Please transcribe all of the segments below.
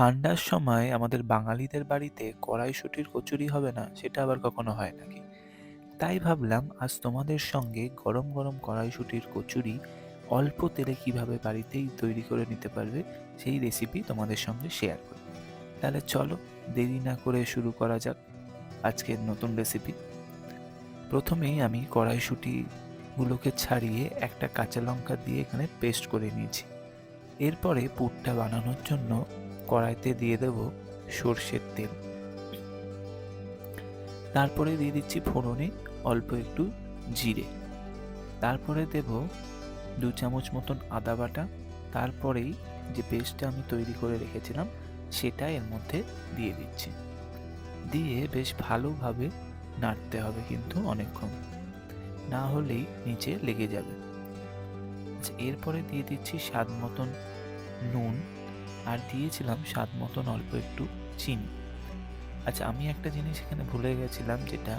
ঠান্ডার সময় আমাদের বাঙালিদের বাড়িতে কড়াইশুঁটির কচুরি হবে না, সেটা আবার কখনো হয় নাকি? তাই ভাবলাম আজ তোমাদের সঙ্গে গরম গরম কড়াইশুঁটির কচুরি অল্প তেলে কিভাবে বাড়িতেই তৈরি করে নিতে পারবে সেই রেসিপি তোমাদের সঙ্গে শেয়ার করি। তাহলে চলো, দেরি না করে শুরু করা যাক আজকের নতুন রেসিপি। প্রথমেই আমি কড়াইশুঁটিগুলোকে ছাড়িয়ে একটা কাঁচা লঙ্কা দিয়ে এখানে পেস্ট করে নিয়েছি। এরপরে পুরটা বানানোর জন্য কড়াইতে দিয়ে দেব সর্ষের তেল। তারপরে দিয়ে দিচ্ছি ফোড়নে অল্প একটু জিরে। তারপরে দেব 2 চামচ মতন আদা বাটা। তারপরেই যে পেস্টটা আমি তৈরি করে রেখেছিলাম সেটা এর মধ্যে দিয়ে দিচ্ছি। দিয়ে বেশ ভালোভাবে নাড়তে হবে কিন্তু অনেকক্ষণ, না হলেই নিচে লেগে যাবে। আচ্ছা, এরপরে দিয়ে দিচ্ছি স্বাদ মতন নুন, আর দিয়েছিলাম স্বাদ মতন অল্প একটু চিনি। আচ্ছা, আমি একটা জিনিস এখানে ভুলে গেছিলাম, যেটা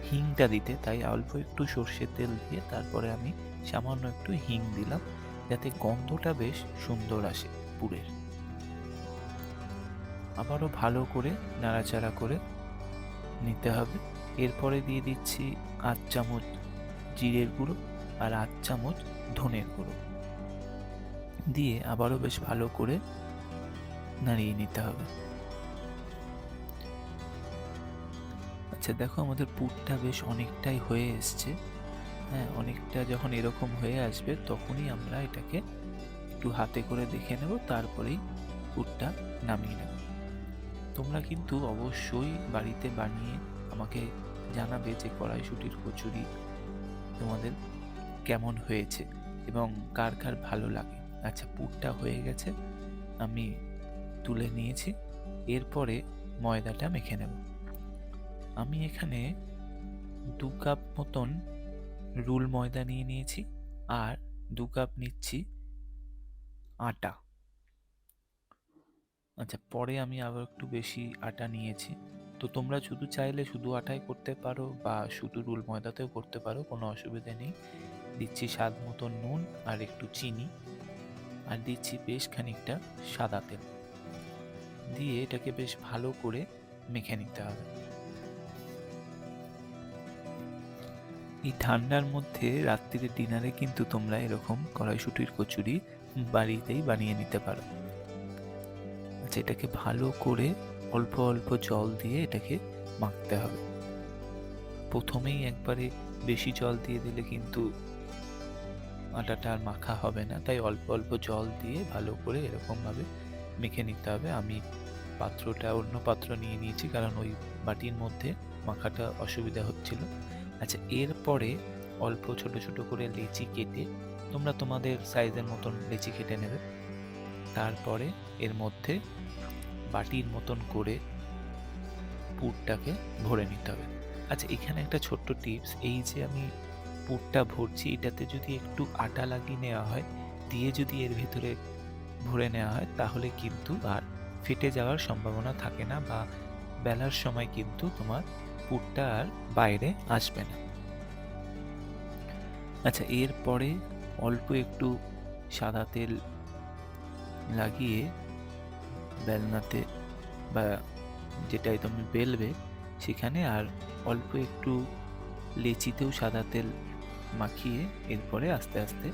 হিংটা দিতে, তাই অল্প একটু সর্ষের তেল দিয়ে তারপরে আমি সামান্য একটু হিং দিলাম, যাতে গন্ধটা বেশ সুন্দর আসে পুরের। আবারও ভালো করে নাড়াচাড়া করে নিতে হবে। এরপরে দিয়ে দিচ্ছি 8 চামচ জিরের গুঁড়ো আর 8 চামচ ধনের গুঁড়ো দিয়ে আবারও বেশ ভালো করে নাড়িয়ে নিতে হবে। আচ্ছা দেখো, আমাদের পুরটা বেশ অনেকটাই হয়ে এসছে। হ্যাঁ, অনেকটা যখন এরকম হয়ে আসবে তখনই আমরা এটাকে একটু হাতে করে দেখে নেব, তারপরেই পুরটা নামিয়ে নেব। তোমরা কিন্তু অবশ্যই বাড়িতে বানিয়ে আমাকে জানাবে যে কড়াইশুঁটির কচুরি তোমাদের কেমন হয়েছে এবং কার কার ভালো লাগে। আচ্ছা, পুরটা হয়ে গেছে, আমি তুলে নিয়েছি। এরপরে ময়দাটা মেখে নেব। আমি এখানে 2 কাপ মতন রুল ময়দা নিয়ে নিয়েছি আর 2 কাপ নিচ্ছি আটা। আচ্ছা, পরে আমি আবার একটু বেশি আটা নিয়েছি। তো তোমরা শুধু চাইলে শুধু আটায় করতে পারো বা শুধু রুল ময়দাতেও করতে পারো, কোনো অসুবিধা নেই। দিচ্ছি স্বাদ মতো নুন আর একটু চিনি, আর দিচ্ছি বেশ খানিকটা সাদা তেল। দিয়ে এটাকে বেশ ভালো করে মেখে নিতে হবে। এই ঠান্ডার মধ্যে রাত্রিরে ডিনারে কিন্তু তোমরা এরকম কড়াইশুঁটির কচুরি বাড়িতেই বানিয়ে নিতে পারো। আচ্ছা, এটাকে ভালো করে অল্প অল্প জল দিয়ে এটাকে মাখতে হবে। প্রথমেই একবারে বেশি জল দিয়ে দিলে কিন্তু আটাটা আর মাখা হবে না, তাই অল্প অল্প জল দিয়ে ভালো করে এরকমভাবে মেখে নিতে হবে। আমি পাত্রটা অন্য পাত্র নিয়ে নিয়েছি, কারণ ওই বাটির মধ্যে মাখাটা অসুবিধা হচ্ছিল। আচ্ছা, এরপরে অল্প ছোট ছোট করে লেচি কেটে, তোমরা তোমাদের সাইজের মতন লেচি কেটে নেবে। তারপরে এর মধ্যে বাটির মতন করে পুরটাকে ভরে নিতে হবে। আচ্ছা, এখানে একটা ছোট্ট টিপস, এই যে আমি পুরটা ভরছি এটাতে যদি একটু আটা লাগিয়ে নেওয়া হয়, দিয়ে যদি এর ভেতরে ভরে নেওয়া হয়, তাহলে কিন্তু আর ফেটে যাওয়ার সম্ভাবনা থাকে না, বা বেলার সময় কিন্তু তোমার পুরটা আর বাইরে আসবে না। আচ্ছা, এরপরে অল্প একটু সাদা তেল লাগিয়ে বেলনাতে বা যেটাই তুমি বেলবে সেখানে, আর অল্প একটু লেচিতেও সাদা তেল মাখিয়ে এরপরে আস্তে আস্তে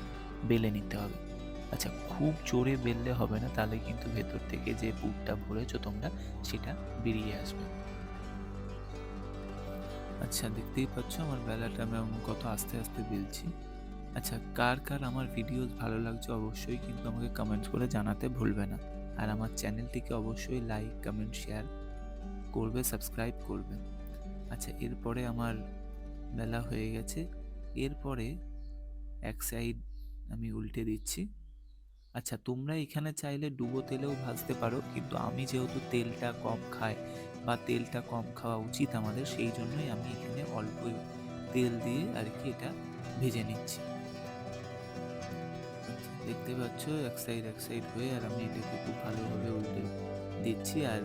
বেলে নিতে হবে। আচ্ছা, খুব জোরে বেললে হবে না, তাহলে কিন্তু ভেতর থেকে যে পুরটা ভরেছো তোমরা সেটা বেরিয়ে আসবে। আচ্ছা, দেখতেই পাচ্ছ আমার বেলাটা আমি কত আস্তে আস্তে বেলছি। আচ্ছা, কার কার আমার ভিডিও ভালো লাগছে অবশ্যই কিন্তু আমাকে কমেন্ট করে জানাতে ভুলবে না। আর আমার চ্যানেলটিকে অবশ্যই লাইক, কমেন্ট, শেয়ার করবে, সাবস্ক্রাইব করবে। আচ্ছা, এরপরে আমার বেলা হয়ে গেছে। এরপরে এক সাইড আমি উল্টে দিচ্ছি। আচ্ছা, তোমরা এখানে চাইলে ডুবো তেলেও ভাজতে পারো, কিন্তু আমি যেহেতু তেলটা কম খাই বা তেলটা কম খাওয়া উচিত আমাদের, সেই জন্যই আমি এখানে অল্প তেল দিয়ে আর কি এটা ভেজে নিচ্ছি। দেখতে পাচ্ছ এক সাইড হয়ে, আর আমি এটাকে খুব ভালোভাবে উল্টে দিচ্ছি, আর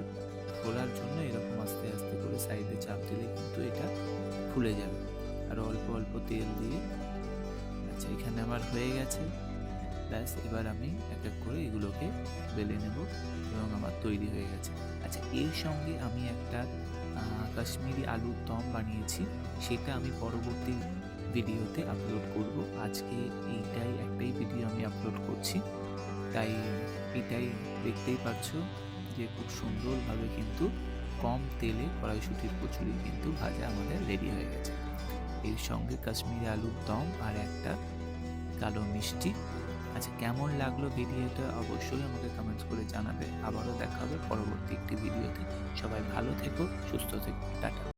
ফোলার জন্য এরকম আস্তে আস্তে করে সাইডে চাপ দিলে কিন্তু এটা ফুলে যাবে। আর অল্প অল্প তেল দিয়ে। আচ্ছা, এখানে আমার হয়ে গেছে। ব্যাস এবার আমি এক এক করে এগুলোকে বেলে নেব এবং আমার তৈরি হয়ে গেছে। আচ্ছা, এর সঙ্গে আমি একটা কাশ্মীরি আলুর দম বানিয়েছি, সেটা আমি পরবর্তী ভিডিওতে আপলোড করব। আজকে একটাই ভিডিও আমি আপলোড করছি, তাই এটাই দেখতেই পাচ্ছ যে খুব সুন্দরভাবে কিন্তু কম তেলে কড়াইশুঁটির কচুরি কিন্তু ভাজা আমাদের রেডি হয়ে গেছে। এর সঙ্গে কাশ্মীরি আলুর দম আর একটা কালো মিষ্টি। আচ্ছা, কেমন লাগলো ভিডিওটা অবশ্যই আমাকে কমেন্টস করে জানাবে। আবারও দেখা হবে পরবর্তী একটি ভিডিওতে। সবাই ভালো থেকো, সুস্থ থেকো, টাটা।